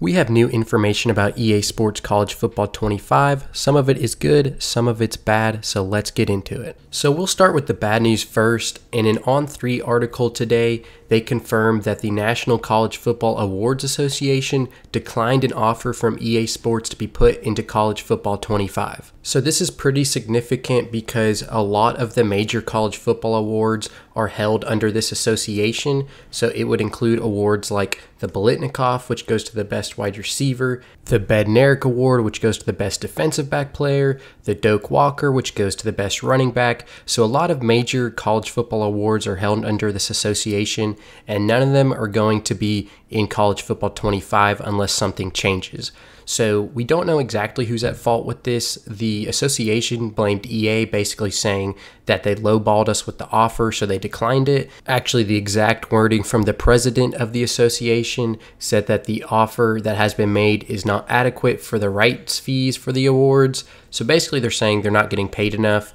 We have new information about EA Sports College Football 25. Some of it is good, some of it's bad, so let's get into it. So we'll start with the bad news first. In an On3 article today, they confirmed that the National College Football Awards Association declined an offer from EA Sports to be put into College Football 25. So this is pretty significant because a lot of the major college football awards are held under this association. So it would include awards like the Bolitnikoff, which goes to the best wide receiver, the Bednarik Award, which goes to the best defensive back player, the Doak Walker, which goes to the best running back. So a lot of major college football awards are held under this association, and none of them are going to be in College Football 25 unless something changes. So we don't know exactly who's at fault with this. The association blamed EA, basically saying that they lowballed us with the offer, so they declined it. Actually, the exact wording from the president of the association said that the offer that has been made is not adequate for the rights fees for the awards. So basically they're saying they're not getting paid enough.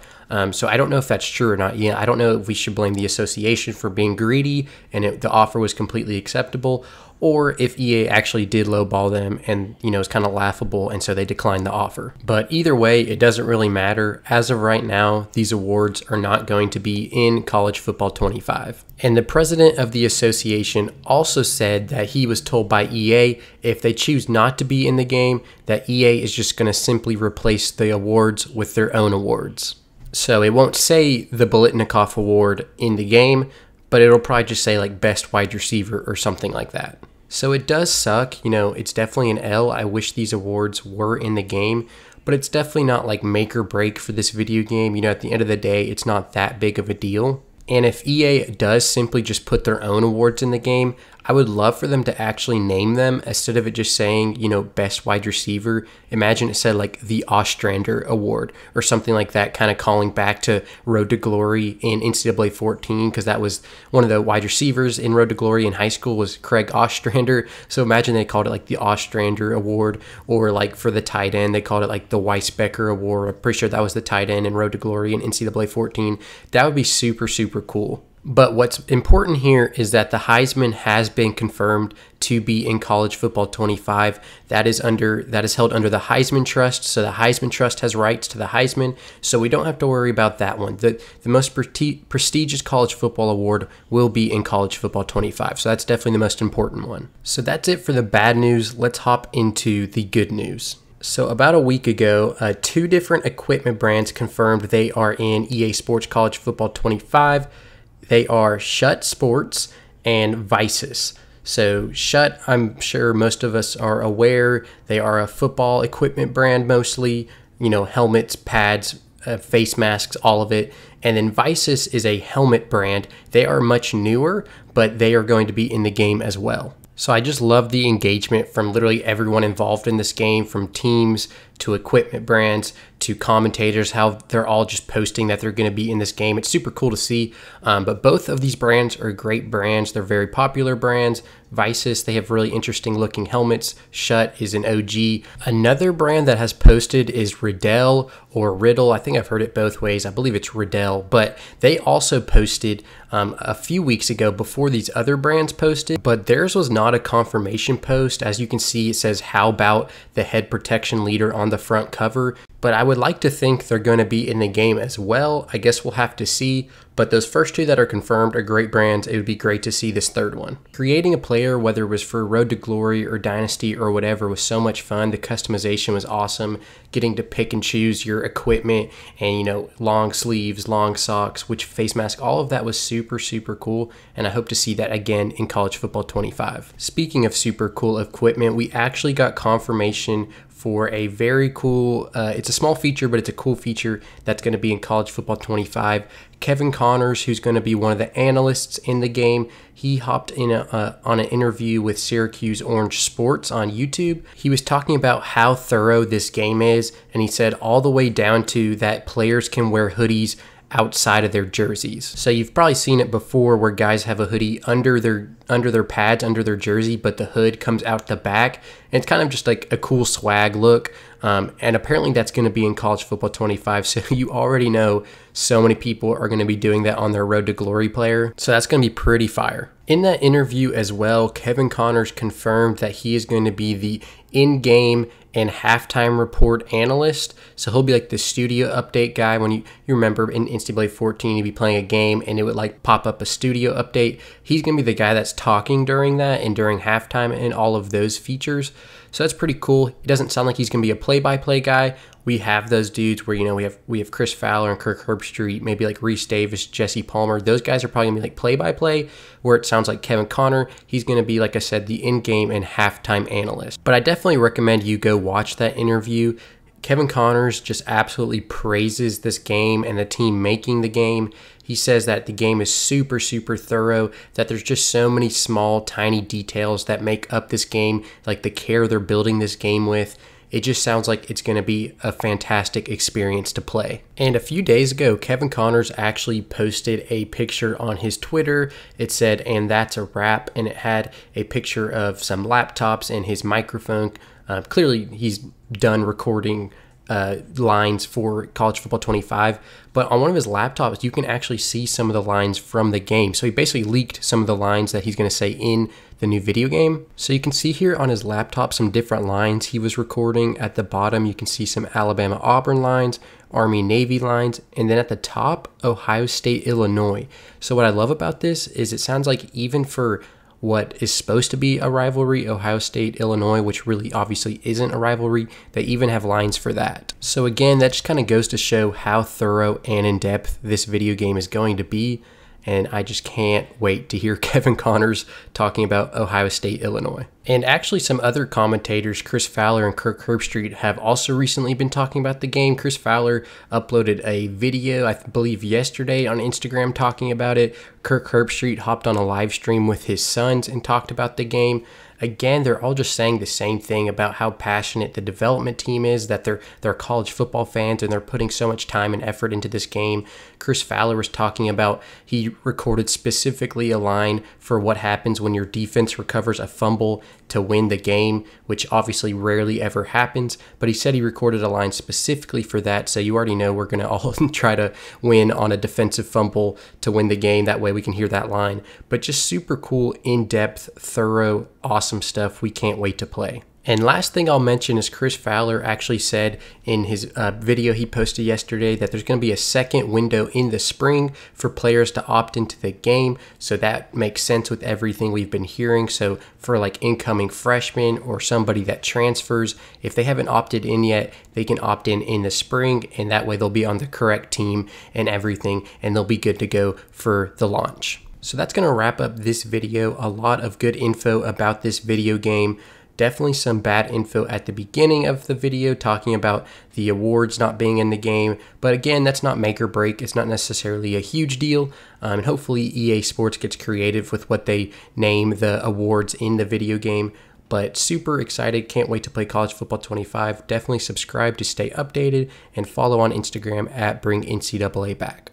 So I don't know if that's true or not. I don't know if we should blame the association for being greedy and the offer was completely acceptable, or if EA actually did lowball them and, it's kind of laughable and so they declined the offer. But either way, it doesn't really matter. As of right now, these awards are not going to be in College Football 25. And the president of the association also said that he was told by EA if they choose not to be in the game, that EA is just going to simply replace the awards with their own awards. So it won't say the Bolitnikoff Award in the game, but it'll probably just say like best wide receiver or something like that. So it does suck, it's definitely an L. I wish these awards were in the game, but it's definitely not like make or break for this video game. At the end of the day, it's not that big of a deal. And if EA does simply just put their own awards in the game, I would love for them to actually name them instead of it just saying, best wide receiver. Imagine it said like the Ostrander Award or something like that, kind of calling back to Road to Glory in NCAA 14, because that was one of the wide receivers in Road to Glory in high school was Craig Ostrander. So imagine they called it like the Ostrander Award, or like for the tight end, they called it like the Weisbecker Award. I'm pretty sure that was the tight end in Road to Glory in NCAA 14. That would be super, super cool. But what's important here is that the Heisman has been confirmed to be in College Football 25. That is held under the Heisman Trust. So the Heisman Trust has rights to the Heisman. So we don't have to worry about that one. The most prestigious college football award will be in College Football 25. So that's definitely the most important one. So that's it for the bad news. Let's hop into the good news. So about a week ago, two different equipment brands confirmed they are in EA Sports College Football 25. They are Shut Sports and Vices. So Shut, I'm sure most of us are aware, they are a football equipment brand mostly, helmets, pads, face masks, all of it. And then Vices is a helmet brand. They are much newer, but they are going to be in the game as well. So I just love the engagement from literally everyone involved in this game, from teams to equipment brands to commentators, how they're all just posting that they're going to be in this game. It's super cool to see. But both of these brands are great brands. They're very popular brands. Vices, they have really interesting looking helmets. Shut is an OG. Another brand that has posted is Riddell or Riddle. I think I've heard it both ways. I believe it's Riddell, but they also posted a few weeks ago before these other brands posted, but theirs was not a confirmation post. As you can see, it says, how about the head protection leader on the front cover? But I would like to think they're going to be in the game as well. I guess we'll have to see. But those first two that are confirmed are great brands. It would be great to see this third one. Creating a player, whether it was for Road to Glory or Dynasty or whatever, was so much fun. The customization was awesome. Getting to pick and choose your equipment and, long sleeves, long socks, which face mask, all of that was super, super cool. And I hope to see that again in College Football 25. Speaking of super cool equipment, we actually got confirmation for a very cool, it's a small feature, but it's a cool feature that's going to be in College Football 25. Kevin Connors, who's going to be one of the analysts in the game, he hopped in on an interview with Syracuse Orange Sports on YouTube. He was talking about how thorough this game is, and he said all the way down to that players can wear hoodies outside of their jerseys. So you've probably seen it before where guys have a hoodie under their pads, under their jersey, but the hood comes out the back. And it's kind of just like a cool swag look. And apparently that's going to be in College Football 25. So you already know so many people are going to be doing that on their Road to Glory player. So that's going to be pretty fire. In that interview as well, Kevin Connors confirmed that he is going to be the in-game and halftime report analyst. So he'll be like the studio update guy. When you remember in NCAA 14, you'd be playing a game and it would like pop up a studio update. He's going to be the guy that's talking during that and during halftime and all of those features. So that's pretty cool. It doesn't sound like he's going to be a play-by-play guy. We have those dudes where, you know, we have Chris Fowler and Kirk Herbstreit, maybe like Reese Davis, Jesse Palmer. Those guys are probably going to be like play-by-play, where it sounds like Kevin Connor, he's going to be, like I said, the in-game and halftime analyst. But I definitely recommend you go watch that interview. Kevin Connors just absolutely praises this game and the team making the game. He says that the game is super, super thorough, that there's just so many small, tiny details that make up this game, like the care they're building this game with. It just sounds like it's going to be a fantastic experience to play. And a few days ago, Kevin Connors actually posted a picture on his Twitter. It said, "And that's a wrap," and it had a picture of some laptops and his microphone. Clearly, he's done recording lines for College Football 25, but on one of his laptops, you can actually see some of the lines from the game. So he basically leaked some of the lines that he's going to say in the new video game. So you can see here on his laptop some different lines he was recording. At the bottom, you can see some Alabama-Auburn lines, Army-Navy lines, and then at the top, Ohio State-Illinois. So what I love about this is it sounds like even for what is supposed to be a rivalry, Ohio State, Illinois, which really obviously isn't a rivalry, they even have lines for that. So again, that just kind of goes to show how thorough and in-depth this video game is going to be. And I just can't wait to hear Kevin Connors talking about Ohio State, Illinois. And actually some other commentators, Chris Fowler and Kirk Herbstreit, have also recently been talking about the game. Chris Fowler uploaded a video, I believe yesterday, on Instagram talking about it. Kirk Herbstreit hopped on a live stream with his sons and talked about the game. Again, they're all just saying the same thing about how passionate the development team is, that they're college football fans and they're putting so much time and effort into this game. Chris Fowler was talking about he recorded specifically a line for what happens when your defense recovers a fumble to win the game, which obviously rarely ever happens, but he said he recorded a line specifically for that, so you already know we're going to all try to win on a defensive fumble to win the game. That way we can hear that line. But just super cool, in-depth, thorough, awesome stuff. We can't wait to play. And last thing I'll mention is Chris Fowler actually said in his video he posted yesterday that there's going to be a second window in the spring for players to opt into the game. So that makes sense with everything we've been hearing. So for like incoming freshmen or somebody that transfers, if they haven't opted in yet, they can opt in the spring, and that way they'll be on the correct team and everything, and they'll be good to go for the launch. So that's going to wrap up this video. A lot of good info about this video game. Definitely some bad info at the beginning of the video talking about the awards not being in the game. But again, that's not make or break. It's not necessarily a huge deal. And hopefully EA Sports gets creative with what they name the awards in the video game. But super excited. Can't wait to play College Football 25. Definitely subscribe to stay updated and follow on Instagram at BringNCAA Back.